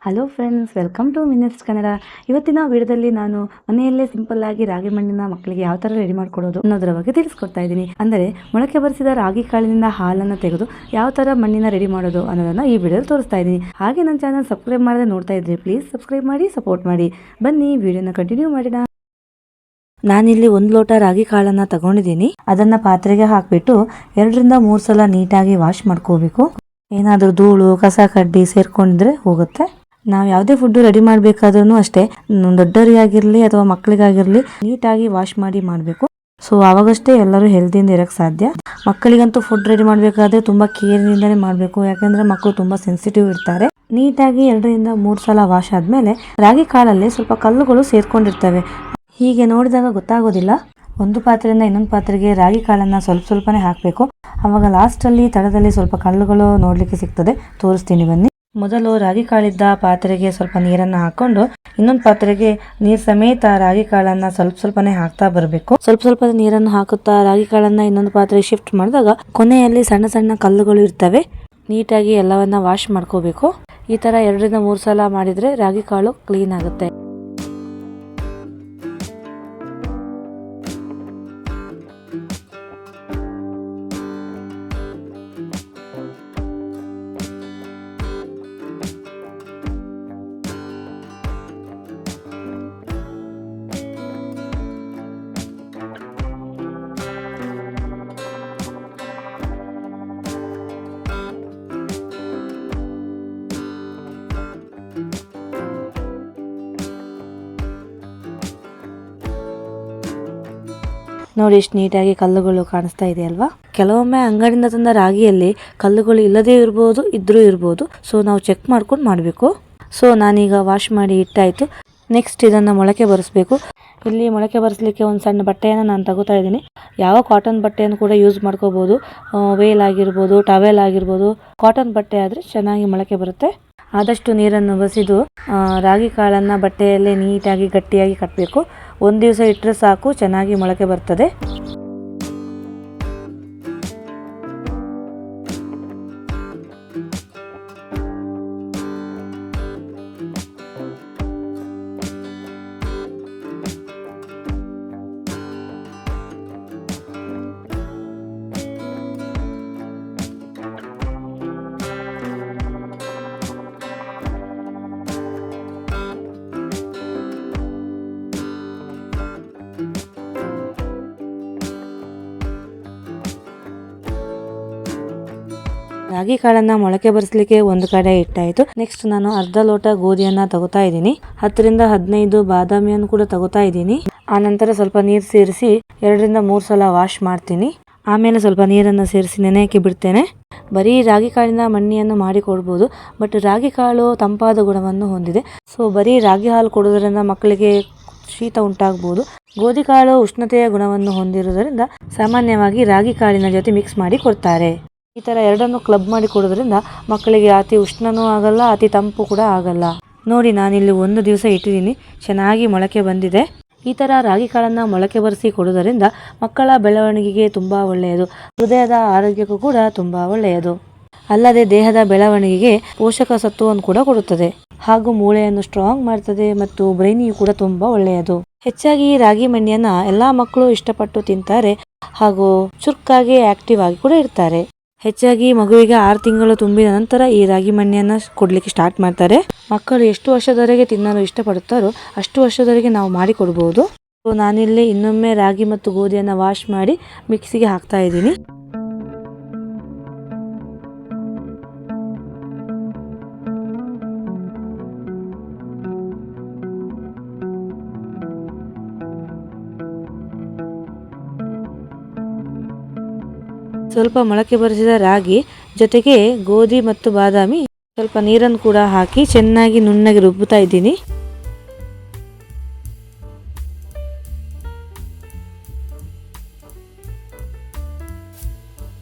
Hello friends, welcome to minutes Kannada. ಇವತ್ತಿನ ವಿಡಿಯೋದಲ್ಲಿ ನಾನು ಮನೆಯಲ್ಲೇ ಸಿಂಪಲ್ ಆಗಿ ರಾಗಿ ಮಣ್ಣಿನ ಮಕ್ಕಳಿಗೆ ಯಾವ ತರ ರೆಡಿ ಮಾಡ್ಕೊಡೋದು ಅನ್ನೋದರ ಬಗ್ಗೆ ತಿಳಿಸ್ಕೊಡ್ತಾ ಇದ್ದೀನಿ. ಅಂದರೆ ಮೊಳಕೆ ಬರಿಸಿದ ರಾಗಿ ಕಾಳಿನಿಂದ ಹಾಲನ್ನು ತೆಗೆದು ಯಾವ ತರ ಮಣ್ಣಿನ ರೆಡಿ ಮಾಡೋದು ಅನ್ನೋದನ್ನ ಈ ವಿಡಿಯೋದಲ್ಲಿ ತೋರಿಸ್ತಾ ಇದ್ದೀನಿ. ಹಾಗೆ ನನ್ನ ಚಾನಲ್ ಸಬ್ಸ್ಕ್ರೈಬ್ ಮಾಡದೆ ನೋಡ್ತಾ ಇದ್ರೆ ಪ್ಲೀಸ್ ಸಬ್ಸ್ಕ್ರೈಬ್ ಮಾಡಿ ಸಪೋರ್ಟ್ ಮಾಡಿ. ಬನ್ನಿ ವಿಡಿಯೋನ ಕಂಟಿನ್ಯೂ ಮಾಡೋಣ. ನಾನಿಲ್ಲಿ 1 ಲೋಟ ರಾಗಿ ಕಾಳನ್ನ ತಗೊಂಡಿದ್ದೀನಿ. ಅದನ್ನ ಪಾತ್ರೆಗೆ ಹಾಕ್ಬಿಟ್ಟು 2 ರಿಂದ 3 ಸಲ ನೀಟಾಗಿ ವಾಶ್ ಮಾಡ್ಕೋಬೇಕು. ಏನಾದರೂ ಧೂಳು ಕಸ ಕಡ್ಡಿ ಸೇರ್ಕೊಂಡಿದ್ರೆ ಹೋಗುತ್ತೆ. ನಾವು ಯಾವುದೇ ಫುಡ್ ರೆಡಿ ಮಾಡಬೇಕಾದ್ರೂ ಅಷ್ಟೇ, ದೊಡ್ಡವರಿಗಾಗಿರ್ಲಿ ಅಥವಾ ಮಕ್ಕಳಿಗಾಗಿರ್ಲಿ ನೀಟಾಗಿ ವಾಶ್ ಮಾಡಿ ಮಾಡಬೇಕು. ಸೊ ಅವಾಗಷ್ಟೇ ಎಲ್ಲರೂ ಹೆಲ್ದಿಯಿಂದ ಇರಕ್ಕೆ ಸಾಧ್ಯ. ಮಕ್ಕಳಿಗಂತೂ ಫುಡ್ ರೆಡಿ ಮಾಡಬೇಕಾದ್ರೆ ತುಂಬಾ ಕೇರ್ನಿಂದನೇ ಮಾಡಬೇಕು, ಯಾಕಂದ್ರೆ ಮಕ್ಕಳು ತುಂಬಾ ಸೆನ್ಸಿಟಿವ್ ಇರ್ತಾರೆ. ನೀಟಾಗಿ 2 ರಿಂದ 3 ಸಲ ವಾಶ್ ಆದ್ಮೇಲೆ ರಾಗಿ ಕಾಳಲ್ಲಿ ಸ್ವಲ್ಪ ಕಲ್ಲುಗಳು ಸೇರ್ಕೊಂಡಿರ್ತವೆ. ಹೀಗೆ ನೋಡಿದಾಗ ಗೊತ್ತಾಗೋದಿಲ್ಲ. ಒಂದು ಪಾತ್ರೆಯಿಂದ ಇನ್ನೊಂದು ಪಾತ್ರೆಗೆ ರಾಗಿ ಕಾಳನ್ನ ಸ್ವಲ್ಪನೇ ಹಾಕಬೇಕು. ಅವಾಗ ಲಾಸ್ಟ್ ಅಲ್ಲಿ ತಳದಲ್ಲಿ ಸ್ವಲ್ಪ ಕಲ್ಲುಗಳು ನೋಡ್ಲಿಕ್ಕೆ ಸಿಗ್ತದೆ. ತೋರಿಸ್ತೀನಿ ಬನ್ನಿ. ಮೊದಲು ರಾಗಿ ಕಾಳಿದ್ದ ಪಾತ್ರೆಗೆ ಸ್ವಲ್ಪ ನೀರನ್ನ ಹಾಕೊಂಡು ಇನ್ನೊಂದು ಪಾತ್ರೆಗೆ ನೀರ್ ಸಮೇತ ರಾಗಿ ಕಾಳನ್ನ ಸ್ವಲ್ಪನೇ ಹಾಕ್ತಾ ಬರಬೇಕು. ಸ್ವಲ್ಪ ನೀರನ್ನು ಹಾಕುತ್ತಾ ರಾಗಿ ಕಾಳನ್ನ ಇನ್ನೊಂದು ಪಾತ್ರೆಗೆ ಶಿಫ್ಟ್ ಮಾಡಿದಾಗ ಕೊನೆಯಲ್ಲಿ ಸಣ್ಣ ಸಣ್ಣ ಕಲ್ಲುಗಳು ಇರ್ತವೆ. ನೀಟಾಗಿ ಎಲ್ಲವನ್ನ ವಾಶ್ ಮಾಡ್ಕೋಬೇಕು. ಈ ತರ 2 ರಿಂದ 3 ಸಲ ಮಾಡಿದ್ರೆ ರಾಗಿ ಕಾಳು ಕ್ಲೀನ್ ಆಗುತ್ತೆ. ನೋಡಿ ಎಷ್ಟು ನೀಟಾಗಿ ಕಲ್ಲುಗಳು ಕಾಣಿಸ್ತಾ ಇದೆ ಅಲ್ವಾ. ಕೆಲವೊಮ್ಮೆ ಅಂಗಡಿಯಿಂದ ತಂದ ರಾಗಿಯಲ್ಲಿ ಕಲ್ಲುಗಳು ಇಲ್ಲದೇ ಇರ್ಬೋದು, ಇದ್ರೂ ಇರ್ಬೋದು. ಸೊ ನಾವು ಚೆಕ್ ಮಾಡ್ಕೊಂಡು ಮಾಡಬೇಕು. ಸೊ ನಾನೀಗ ವಾಶ್ ಮಾಡಿ ಇಟ್ಟಾಯ್ತು. ನೆಕ್ಸ್ಟ್ ಇದನ್ನ ಮೊಳಕೆ ಬರಿಸಬೇಕು. ಇಲ್ಲಿ ಮೊಳಕೆ ಬರಿಸಲಿಕ್ಕೆ ಒಂದು ಸಣ್ಣ ಬಟ್ಟೆಯನ್ನು ನಾನು ತಗೋತಾ ಇದ್ದೀನಿ. ಯಾವ ಕಾಟನ್ ಬಟ್ಟೆಯನ್ನು ಕೂಡ ಯೂಸ್ ಮಾಡ್ಕೋಬಹುದು. ವೇಲ್ ಆಗಿರ್ಬೋದು, ಟವೆಲ್ ಆಗಿರ್ಬೋದು. ಕಾಟನ್ ಬಟ್ಟೆ ಆದ್ರೆ ಚೆನ್ನಾಗಿ ಮೊಳಕೆ ಬರುತ್ತೆ. ಆದಷ್ಟು ನೀರನ್ನು ಬಸಿದು ರಾಗಿ ಕಾಳನ್ನ ಬಟ್ಟೆಯಲ್ಲೇ ನೀಟಾಗಿ ಗಟ್ಟಿಯಾಗಿ ಕಟ್ಟಬೇಕು. 1 ದಿವಸ ಇಟ್ಟರೆ ಸಾಕು, ಚೆನ್ನಾಗಿ ಮೊಳಕೆ ಬರ್ತದೆ. ರಾಗಿ ಕಾಳನ್ನ ಮೊಳಕೆ ಬರಿಸಲಿಕ್ಕೆ ಒಂದು ಕಡೆ ಇಟ್ಟಾಯ್ತು. ನೆಕ್ಸ್ಟ್ ನಾನು ಅರ್ಧ ಲೋಟ ಗೋಧಿಯನ್ನ ತಗೋತಾ ಇದ್ದೀನಿ. 10 ರಿಂದ 15 ಬಾದಾಮಿಯನ್ನು ಕೂಡ ತಗೋತಾ ಇದ್ದೀನಿ. ಆ ನಂತರ ಸ್ವಲ್ಪ ನೀರು ಸೇರಿಸಿ 2 ರಿಂದ 3 ಸಲ ವಾಶ್ ಮಾಡ್ತೀನಿ. ಆಮೇಲೆ ಸ್ವಲ್ಪ ನೀರನ್ನು ಸೇರಿಸಿ ನೆನೆಯಕ್ಕೆ ಬಿಡ್ತೇನೆ. ಬರೀ ರಾಗಿ ಕಾಳಿನ ಮಣ್ಣಿಯನ್ನು ಮಾಡಿ ಕೊಡ್ಬೋದು, ಬಟ್ ರಾಗಿ ಕಾಳು ತಂಪಾದ ಗುಣವನ್ನು ಹೊಂದಿದೆ. ಸೊ ಬರೀ ರಾಗಿ ಹಾಲು ಕೊಡೋದ್ರಿಂದ ಮಕ್ಕಳಿಗೆ ಶೀತ ಉಂಟಾಗಬಹುದು. ಗೋಧಿ ಕಾಳು ಉಷ್ಣತೆಯ ಗುಣವನ್ನು ಹೊಂದಿರುವುದರಿಂದ ಸಾಮಾನ್ಯವಾಗಿ ರಾಗಿ ಕಾಳಿನ ಜೊತೆ ಮಿಕ್ಸ್ ಮಾಡಿ ಕೊಡ್ತಾರೆ. ಈ ತರ ಎರಡನ್ನು ಕ್ಲಬ್ ಮಾಡಿ ಕೊಡೋದ್ರಿಂದ ಮಕ್ಕಳಿಗೆ ಅತಿ ಉಷ್ಣನೂ ಆಗಲ್ಲ, ಅತಿ ತಂಪು ಕೂಡ ಆಗಲ್ಲ. ನೋಡಿ, ನಾನಿಲ್ಲಿ 1 ದಿವಸ ಇಟ್ಟಿದ್ದೀನಿ, ಚೆನ್ನಾಗಿ ಮೊಳಕೆ ಬಂದಿದೆ. ಈ ತರ ರಾಗಿ ಕಾಳನ್ನ ಮೊಳಕೆ ಬರಿಸಿ ಕೊಡುವುದರಿಂದ ಮಕ್ಕಳ ಬೆಳವಣಿಗೆಗೆ ತುಂಬಾ ಒಳ್ಳೆಯದು. ಹೃದಯದ ಆರೋಗ್ಯಕ್ಕೂ ಕೂಡ ತುಂಬಾ ಒಳ್ಳೆಯದು. ಅಲ್ಲದೆ ದೇಹದ ಬೆಳವಣಿಗೆಗೆ ಪೋಷಕ ಸತ್ವವನ್ನು ಕೂಡ ಕೊಡುತ್ತದೆ. ಹಾಗೂ ಮೂಳೆಯನ್ನು ಸ್ಟ್ರಾಂಗ್ ಮಾಡ್ತದೆ ಮತ್ತು ಬ್ರೈನಿಗೂ ಕೂಡ ತುಂಬಾ ಒಳ್ಳೆಯದು. ಹೆಚ್ಚಾಗಿ ರಾಗಿ ಮಣ್ಣಿಯನ್ನ ಎಲ್ಲಾ ಮಕ್ಕಳು ಇಷ್ಟಪಟ್ಟು ತಿಂತಾರೆ ಹಾಗೂ ಚುರುಕಾಗಿ ಆಕ್ಟಿವ್ ಆಗಿ ಕೂಡ ಇರ್ತಾರೆ. ಹೆಚ್ಚಾಗಿ ಮಗುವಿಗೆ 6 ತಿಂಗಳು ತುಂಬಿದ ನಂತರ ಈ ರಾಗಿ ಮಣ್ಣಿಯನ್ನ ಕೊಡ್ಲಿಕ್ಕೆ ಸ್ಟಾರ್ಟ್ ಮಾಡ್ತಾರೆ. ಮಕ್ಕಳು ಎಷ್ಟು ವರ್ಷದವರೆಗೆ ತಿನ್ನಲು ಇಷ್ಟಪಡುತ್ತಾರೋ ಅಷ್ಟು ವರ್ಷದವರೆಗೆ ನಾವು ಮಾಡಿ ಕೊಡಬಹುದು. ನಾನಿಲ್ಲಿ ಇನ್ನೊಮ್ಮೆ ರಾಗಿ ಮತ್ತು ಗೋಧಿಯನ್ನ ವಾಶ್ ಮಾಡಿ ಮಿಕ್ಸಿಗೆ ಹಾಕ್ತಾ ಇದ್ದೀನಿ. ಸ್ವಲ್ಪ ಮೊಳಕೆ ಬರಿಸಿದ ರಾಗಿ ಜೊತೆಗೆ ಗೋಧಿ ಮತ್ತು ಬಾದಾಮಿ, ಸ್ವಲ್ಪ ನೀರನ್ನು ಕೂಡ ಹಾಕಿ ಚೆನ್ನಾಗಿ ನುಣ್ಣಗೆ ರುಬ್ಬುತ್ತಾ ಇದ್ದೀನಿ.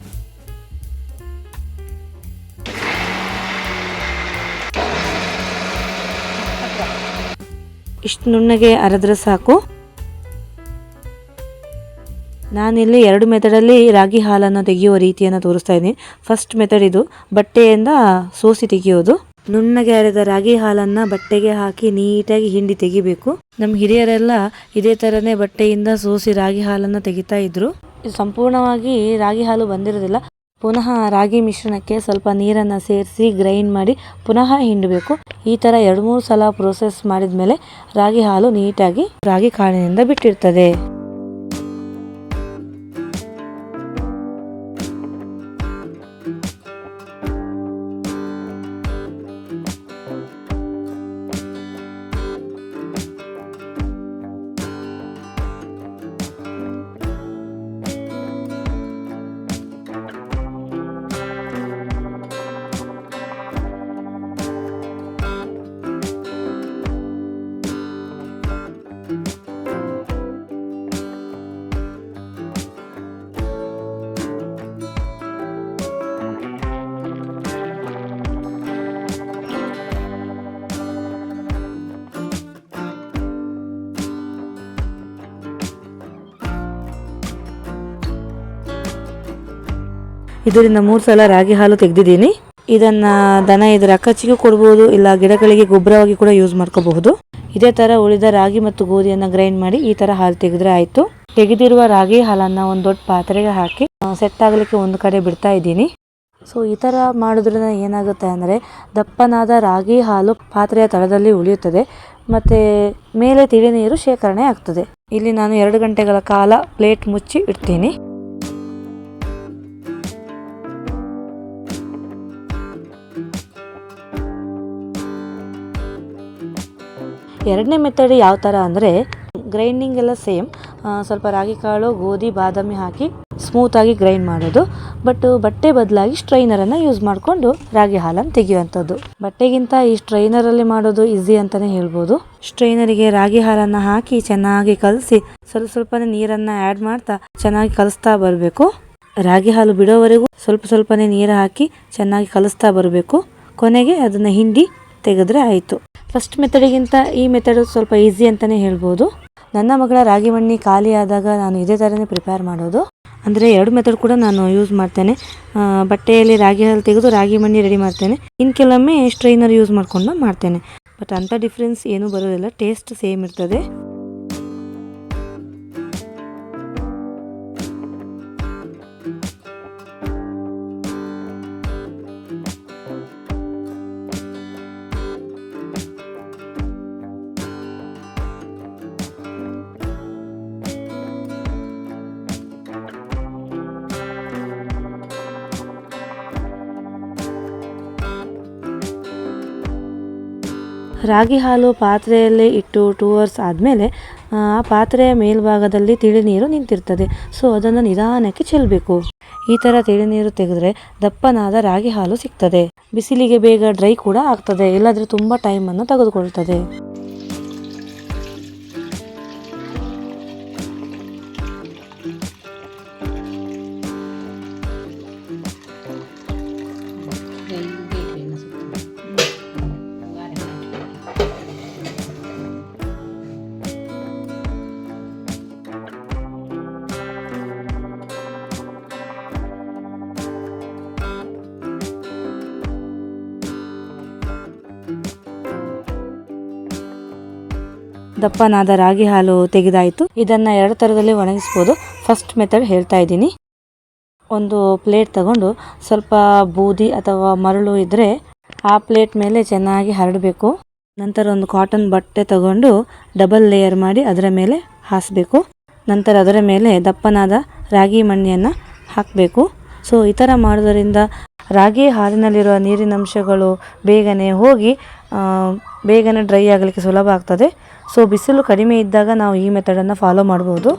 ಇಷ್ಟು ನುಣ್ಣಗೆ ಅರೆದ್ರೆ ಸಾಕು. ನಾನಿಲ್ಲಿ 2 ಮೆಥಡಲ್ಲಿ ರಾಗಿ ಹಾಲನ್ನು ತೆಗೆಯುವ ರೀತಿಯನ್ನು ತೋರಿಸ್ತಾ ಇದ್ದೀನಿ. ಫಸ್ಟ್ ಮೆಥಡ್ ಇದು, ಬಟ್ಟೆಯಿಂದ ಸೋಸಿ ತೆಗೆಯೋದು. ನುಣ್ಣಗೆ ಅರೆದ ರಾಗಿ ಹಾಲನ್ನ ಬಟ್ಟೆಗೆ ಹಾಕಿ ನೀಟಾಗಿ ಹಿಂಡಿ ತೆಗಿಬೇಕು. ನಮ್ಮ ಹಿರಿಯರೆಲ್ಲ ಇದೇ ತರನೇ ಬಟ್ಟೆಯಿಂದ ಸೋಸಿ ರಾಗಿ ಹಾಲನ್ನ ತೆಗಿತಾ ಇದ್ರು. ಇದು ಸಂಪೂರ್ಣವಾಗಿ ರಾಗಿ ಹಾಲು ಬಂದಿರೋದಿಲ್ಲ. ಪುನಃ ರಾಗಿ ಮಿಶ್ರಣಕ್ಕೆ ಸ್ವಲ್ಪ ನೀರನ್ನು ಸೇರಿಸಿ ಗ್ರೈಂಡ್ ಮಾಡಿ ಪುನಃ ಹಿಂಡಬೇಕು. ಈ ಥರ 2-3 ಸಲ ಪ್ರೋಸೆಸ್ ಮಾಡಿದ್ಮೇಲೆ ರಾಗಿ ಹಾಲು ನೀಟಾಗಿ ರಾಗಿ ಕಾಳಿನಿಂದ ಬಿಟ್ಟಿರ್ತದೆ. ಇದರಿಂದ 3 ಸಲ ರಾಗಿ ಹಾಲು ತೆಗೆದಿದ್ದೀನಿ. ಇದನ್ನ ದನ ಇದರ ಅಕ್ಕಚ್ಚಿಗೂ ಕೊಡ್ಬೋದು, ಇಲ್ಲ ಗಿಡಗಳಿಗೆ ಗೊಬ್ಬರವಾಗಿ ಕೂಡ ಯೂಸ್ ಮಾಡ್ಕೋಬಹುದು. ಇದೇ ತರ ಉಳಿದ ರಾಗಿ ಮತ್ತು ಗೋಧಿಯನ್ನ ಗ್ರೈಂಡ್ ಮಾಡಿ ಈ ತರ ಹಾಲು ತೆಗೆದ್ರೆ ಆಯ್ತು. ತೆಗೆದಿರುವ ರಾಗಿ ಹಾಲನ್ನ ಒಂದು ದೊಡ್ಡ ಪಾತ್ರೆಗೆ ಹಾಕಿ ಸೆಟ್ ಆಗಲಿಕ್ಕೆ ಒಂದು ಕಡೆ ಬಿಡ್ತಾ ಇದ್ದೀನಿ. ಸೊ ಈ ತರ ಮಾಡೋದ್ರಿಂದ ಏನಾಗುತ್ತೆ ಅಂದರೆ ದಪ್ಪನಾದ ರಾಗಿ ಹಾಲು ಪಾತ್ರೆಯ ತಳದಲ್ಲಿ ಉಳಿಯುತ್ತದೆ ಮತ್ತೆ ಮೇಲೆ ತಿಳಿ ನೀರು ಶೇಖರಣೆ ಆಗ್ತದೆ. ಇಲ್ಲಿ ನಾನು 2 ಗಂಟೆಗಳ ಕಾಲ ಪ್ಲೇಟ್ ಮುಚ್ಚಿ ಇಡ್ತೀನಿ. ಎರಡನೇ ಮೆಥಡ್ ಯಾವ ಥರ ಅಂದರೆ ಗ್ರೈಂಡಿಂಗ್ ಎಲ್ಲ ಸೇಮ್, ಸ್ವಲ್ಪ ರಾಗಿ ಕಾಳು, ಗೋಧಿ, ಬಾದಾಮಿ ಹಾಕಿ ಸ್ಮೂತಾಗಿ ಗ್ರೈಂಡ್ ಮಾಡೋದು. ಬಟ್ ಬಟ್ಟೆ ಬದಲಾಗಿ ಸ್ಟ್ರೈನರನ್ನು ಯೂಸ್ ಮಾಡಿಕೊಂಡು ರಾಗಿ ಹಾಲನ್ನು ತೆಗೆಯುವಂಥದ್ದು. ಬಟ್ಟೆಗಿಂತ ಈ ಸ್ಟ್ರೈನರಲ್ಲಿ ಮಾಡೋದು ಈಸಿ ಅಂತಲೇ ಹೇಳ್ಬೋದು. ಸ್ಟ್ರೈನರಿಗೆ ರಾಗಿ ಹಾಲನ್ನು ಹಾಕಿ ಚೆನ್ನಾಗಿ ಕಲಸಿ ಸ್ವಲ್ಪನೇ ನೀರನ್ನು ಆ್ಯಡ್ ಮಾಡ್ತಾ ಚೆನ್ನಾಗಿ ಕಲಿಸ್ತಾ ಬರಬೇಕು. ರಾಗಿ ಹಾಲು ಬಿಡೋವರೆಗೂ ಸ್ವಲ್ಪನೇ ನೀರು ಹಾಕಿ ಚೆನ್ನಾಗಿ ಕಲಿಸ್ತಾ ಬರಬೇಕು. ಕೊನೆಗೆ ಅದನ್ನು ಹಿಂಡಿ ತೆಗೆದ್ರೆ ಆಯಿತು. ಫಸ್ಟ್ ಮೆಥಡಿಗಿಂತ ಈ ಮೆಥಡ್ ಸ್ವಲ್ಪ ಈಸಿ ಅಂತಲೇ ಹೇಳ್ಬೋದು. ನನ್ನ ಮಗಳ ರಾಗಿ ಮಣ್ಣಿ ಖಾಲಿ ಆದಾಗ ನಾನು ಇದೇ ಥರನೇ ಪ್ರಿಪೇರ್ ಮಾಡೋದು. ಅಂದರೆ 2 ಮೆಥಡ್ ಕೂಡ ನಾನು ಯೂಸ್ ಮಾಡ್ತೇನೆ. ಬಟ್ಟೆಯಲ್ಲಿ ರಾಗಿ ಹಾಲು ತೆಗೆದು ರಾಗಿ ಮಣ್ಣಿ ರೆಡಿ ಮಾಡ್ತೇನೆ. ಇನ್ನು ಕೆಲವೊಮ್ಮೆ ಸ್ಟ್ರೈನರ್ ಯೂಸ್ ಮಾಡ್ಕೊಂಡು ಮಾಡ್ತೇನೆ. ಬಟ್ ಅಂಥ ಡಿಫ್ರೆನ್ಸ್ ಏನೂ ಬರೋದಿಲ್ಲ, ಟೇಸ್ಟ್ ಸೇಮ್ ಇರ್ತದೆ. ರಾಗಿ ಹಾಲು ಪಾತ್ರೆಯಲ್ಲೇ ಇಟ್ಟು 2 ಅವರ್ಸ್ ಆದಮೇಲೆ ಆ ಪಾತ್ರೆಯ ಮೇಲ್ಭಾಗದಲ್ಲಿ ತಿಳಿ ನೀರು ನಿಂತಿರ್ತದೆ. ಸೊ ಅದನ್ನು ನಿಧಾನಕ್ಕೆ ಚೆಲ್ಲಬೇಕು. ಈ ಥರ ತಿಳಿ ನೀರು ತೆಗೆದ್ರೆ ದಪ್ಪನಾದ ರಾಗಿ ಹಾಲು ಸಿಗ್ತದೆ. ಬಿಸಿಲಿಗೆ ಬೇಗ ಡ್ರೈ ಕೂಡ ಆಗ್ತದೆ, ಇಲ್ಲಾಂದರೆ ತುಂಬ ಟೈಮನ್ನು ತೆಗೆದುಕೊಳ್ತದೆ. ದಪ್ಪನಾದ ರಾಗಿ ಹಾಲು ತೆಗೆದಾಯಿತು. ಇದನ್ನು 2 ಥರದಲ್ಲಿ ಒಣಗಿಸ್ಬೋದು. ಫಸ್ಟ್ ಮೆಥಡ್ ಹೇಳ್ತಾ ಇದ್ದೀನಿ. ಒಂದು ಪ್ಲೇಟ್ ತಗೊಂಡು ಸ್ವಲ್ಪ ಬೂದಿ ಅಥವಾ ಮರಳು ಇದ್ದರೆ ಆ ಪ್ಲೇಟ್ ಮೇಲೆ ಚೆನ್ನಾಗಿ ಹರಡಬೇಕು. ನಂತರ ಒಂದು ಕಾಟನ್ ಬಟ್ಟೆ ತಗೊಂಡು ಡಬಲ್ ಲೇಯರ್ ಮಾಡಿ ಅದರ ಮೇಲೆ ಹಾಸಬೇಕು. ನಂತರ ಅದರ ಮೇಲೆ ದಪ್ಪನಾದ ರಾಗಿ ಮಣ್ಣಿಯನ್ನು ಹಾಕಬೇಕು. ಸೊ ಈ ಥರ ಮಾಡೋದರಿಂದ ರಾಗಿ ಹಾಲಿನಲ್ಲಿರುವ ನೀರಿನಂಶಗಳು ಬೇಗನೆ ಹೋಗಿ ಬೇಗನೆ ಡ್ರೈ ಆಗಲಿಕ್ಕೆ ಸುಲಭ ಆಗ್ತದೆ. ಸೊ ಬಿಸಿಲು ಕಡಿಮೆ ಇದ್ದಾಗ ನಾವು ಈ ಮೆಥಡನ್ನು ಫಾಲೋ ಮಾಡ್ಬೋದು.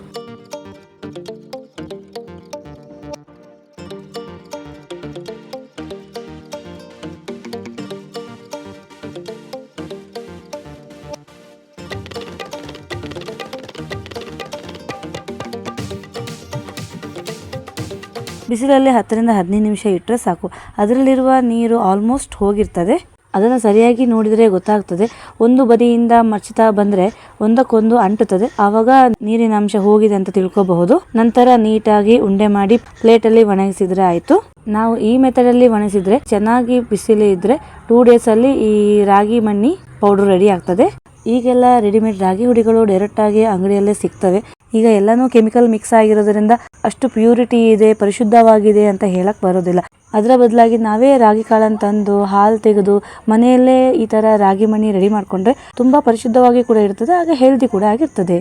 ಬಿಸಿಲಲ್ಲಿ 10 ರಿಂದ 15 ನಿಮಿಷ ಇಟ್ಟರೆ ಸಾಕು. ಅದರಲ್ಲಿರುವ ನೀರು ಆಲ್ಮೋಸ್ಟ್ ಹೋಗಿರ್ತದೆ. ಅದನ್ನು ಸರಿಯಾಗಿ ನೋಡಿದರೆ ಗೊತ್ತಾಗ್ತದೆ. ಒಂದು ಬದಿಯಿಂದ ಮಚ್ಚುತ್ತಾ ಬಂದರೆ ಒಂದಕ್ಕೊಂದು ಅಂಟುತ್ತದೆ, ಆವಾಗ ನೀರಿನ ಅಂಶ ಹೋಗಿದೆ ಅಂತ ತಿಳ್ಕೋಬಹುದು. ನಂತರ ನೀಟಾಗಿ ಉಂಡೆ ಮಾಡಿ ಪ್ಲೇಟಲ್ಲಿ ಒಣಗಿಸಿದ್ರೆ ಆಯಿತು. ನಾವು ಈ ಮೆಥಡಲ್ಲಿ ಒಣಗಿಸಿದ್ರೆ ಚೆನ್ನಾಗಿ ಬಿಸಿಲು ಇದ್ರೆ 2 days ಅಲ್ಲಿ ಈ ರಾಗಿ ಮಣ್ಣಿ ಪೌಡರ್ ರೆಡಿ ಆಗ್ತದೆ. ಈಗೆಲ್ಲ ರೆಡಿಮೇಡ್ ರಾಗಿ ಹುಡಿಗಳು ಡೈರೆಕ್ಟ್ ಆಗಿ ಅಂಗಡಿಯಲ್ಲೇ ಸಿಗ್ತವೆ. ಈಗ ಎಲ್ಲಾನು ಕೆಮಿಕಲ್ ಮಿಕ್ಸ್ ಆಗಿರೋದ್ರಿಂದ ಅಷ್ಟು ಪ್ಯೂರಿಟಿ ಇದೆ, ಪರಿಶುದ್ಧವಾಗಿದೆ ಅಂತ ಹೇಳಕ್ ಬರೋದಿಲ್ಲ. ಅದರ ಬದಲಾಗಿ ನಾವೇ ರಾಗಿ ಕಾಳನ್ನು ತಂದು ಹಾಲು ತೆಗೆದು ಮನೆಯಲ್ಲೇ ಈ ಥರ ರಾಗಿ ಮಣ್ಣಿ ರೆಡಿ ಮಾಡಿಕೊಂಡ್ರೆ ತುಂಬ ಪರಿಶುದ್ಧವಾಗಿ ಕೂಡ ಇರ್ತದೆ, ಆಗ ಹೆಲ್ದಿ ಕೂಡ ಆಗಿರ್ತದೆ.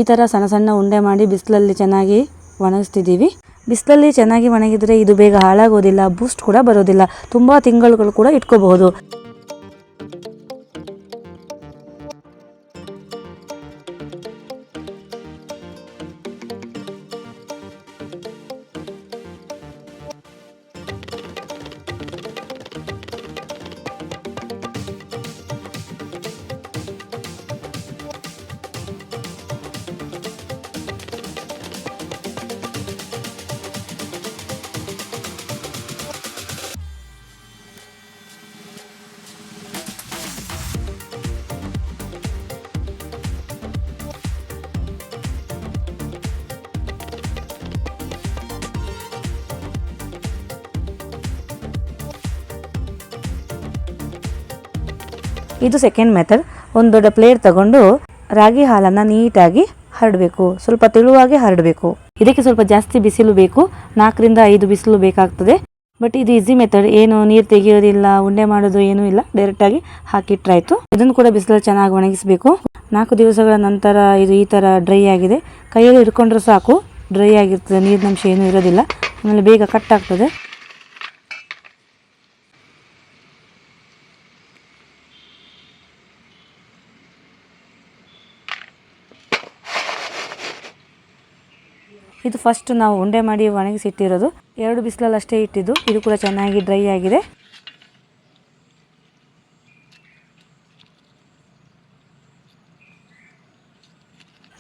ಈ ಥರ ಸಣ್ಣ ಸಣ್ಣ ಉಂಡೆ ಮಾಡಿ ಬಿಸಿಲಲ್ಲಿ ಚೆನ್ನಾಗಿ ಒಣಗಿಸ್ತಿದ್ದೀವಿ. ಬಿಸಿಲಲ್ಲಿ ಚೆನ್ನಾಗಿ ಒಣಗಿದ್ರೆ ಇದು ಬೇಗ ಹಾಳಾಗೋದಿಲ್ಲ, ಬೂಸ್ಟ್ ಕೂಡ ಬರೋದಿಲ್ಲ, ತುಂಬ ತಿಂಗಳುಗಳು ಕೂಡ ಇಟ್ಕೋಬಹುದು. ಇದು ಸೆಕೆಂಡ್ ಮೆಥಡ್. ಒಂದು ದೊಡ್ಡ ಪ್ಲೇಟ್ ತಗೊಂಡು ರಾಗಿ ಹಾಲನ್ನು ನೀಟಾಗಿ ಹರಡಬೇಕು, ಸ್ವಲ್ಪ ತೆಳುವಾಗಿ ಹರಡಬೇಕು. ಇದಕ್ಕೆ ಸ್ವಲ್ಪ ಜಾಸ್ತಿ ಬಿಸಿಲು ಬೇಕು, 4 ರಿಂದ 5 ಬಿಸಿಲು ಬೇಕಾಗ್ತದೆ. ಬಟ್ ಇದು ಈಸಿ ಮೆಥಡ್, ಏನು ನೀರು ತೆಗೆಯೋದಿಲ್ಲ, ಉಂಡೆ ಮಾಡೋದು ಏನೂ ಇಲ್ಲ, ಡೈರೆಕ್ಟಾಗಿ ಹಾಕಿಟ್ರಾಯ್ತು. ಇದನ್ನು ಕೂಡ ಬಿಸಿಲಲ್ಲಿ ಚೆನ್ನಾಗಿ ಒಣಗಿಸಬೇಕು. 4 ದಿವಸಗಳ ನಂತರ ಇದು ಈ ಥರ ಡ್ರೈ ಆಗಿದೆ. ಕೈಯಲ್ಲಿ ಹಿಡ್ಕೊಂಡ್ರೆ ಸಾಕು, ಡ್ರೈ ಆಗಿರ್ತದೆ, ನೀರಿನಂಶ ಏನೂ ಇರೋದಿಲ್ಲ, ಆಮೇಲೆ ಬೇಗ ಕಟ್ ಆಗ್ತದೆ. ಇದು ಫಸ್ಟ್ ನಾವು ಉಂಡೆ ಮಾಡಿ ಒಣಗಿಸಿಟ್ಟಿರೋದು, 2 ಬಿಸಿಲಲ್ಲಿ ಅಷ್ಟೇ ಇಟ್ಟಿದ್ದು. ಇದು ಕೂಡ ಚೆನ್ನಾಗಿ ಡ್ರೈ ಆಗಿದೆ.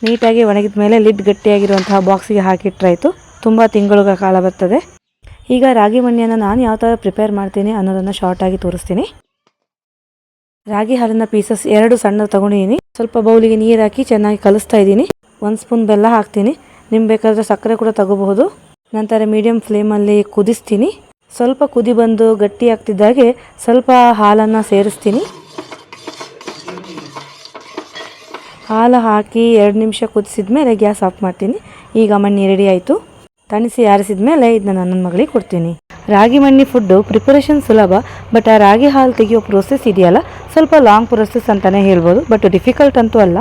ನೀಟಾಗಿ ಒಣಗಿದ ಮೇಲೆ ಲಿಡ್ ಗಟ್ಟಿಯಾಗಿರುವಂತಹ ಬಾಕ್ಸಿಗೆ ಹಾಕಿಟ್ರಾಯ್ತು. ತುಂಬ ತಿಂಗಳ ಕಾಲ ಬರ್ತದೆ. ಈಗ ರಾಗಿ ಮಣ್ಣಿಯನ್ನು ನಾನು ಯಾವ ಥರ ಪ್ರಿಪೇರ್ ಮಾಡ್ತೀನಿ ಅನ್ನೋದನ್ನು ಶಾರ್ಟಾಗಿ ತೋರಿಸ್ತೀನಿ. ರಾಗಿ ಹಾಲಿನ ಪೀಸಸ್ 2 ಸಣ್ಣ ತಗೊಂಡಿದ್ದೀನಿ. ಸ್ವಲ್ಪ ಬೌಲಿಗೆ ನೀರು ಹಾಕಿ ಚೆನ್ನಾಗಿ ಕಲಿಸ್ತಾ ಇದ್ದೀನಿ. 1 ಸ್ಪೂನ್ ಬೆಲ್ಲ ಹಾಕ್ತೀನಿ. ನಿಮ್ಗೆ ಬೇಕಾದರೆ ಸಕ್ಕರೆ ಕೂಡ ತಗೋಬಹುದು. ನಂತರ ಮೀಡಿಯಂ ಫ್ಲೇಮಲ್ಲಿ ಕುದಿಸ್ತೀನಿ. ಸ್ವಲ್ಪ ಕುದಿ ಬಂದು ಗಟ್ಟಿ ಆಗ್ತಿದ್ದಾಗೆ ಸ್ವಲ್ಪ ಹಾಲನ್ನು ಸೇರಿಸ್ತೀನಿ. ಹಾಲು ಹಾಕಿ 2 ನಿಮಿಷ ಕುದಿಸಿದ ಮೇಲೆ ಗ್ಯಾಸ್ ಆಫ್ ಮಾಡ್ತೀನಿ. ಈಗ ಮಣ್ಣಿ ರೆಡಿ ಆಯಿತು. ತಣಿಸಿ ಆರಿಸಿದ ಮೇಲೆ ಇದನ್ನ ನನ್ನ ಮಗಳಿಗೆ ಕೊಡ್ತೀನಿ. ರಾಗಿ ಮಣ್ಣಿ ಫುಡ್ಡು ಪ್ರಿಪರೇಷನ್ ಸುಲಭ, ಬಟ್ ಆ ರಾಗಿ ಹಾಲು ತೆಗೆಯೋ ಪ್ರೋಸೆಸ್ ಇದೆಯಲ್ಲ ಸ್ವಲ್ಪ ಲಾಂಗ್ ಪ್ರೋಸೆಸ್ ಅಂತಲೇ ಹೇಳ್ಬೋದು, ಬಟ್ ಡಿಫಿಕಲ್ಟ್ ಅಂತೂ ಅಲ್ಲ.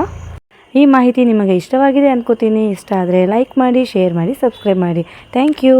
ಈ ಮಾಹಿತಿ ನಿಮಗೆ ಇಷ್ಟವಾಗಿದೆ ಅನ್ಕೋತೀನಿ. ಇಷ್ಟ ಆದರೆ ಲೈಕ್ ಮಾಡಿ, ಶೇರ್ ಮಾಡಿ, ಸಬ್ಸ್ಕ್ರೈಬ್ ಮಾಡಿ. Thank you.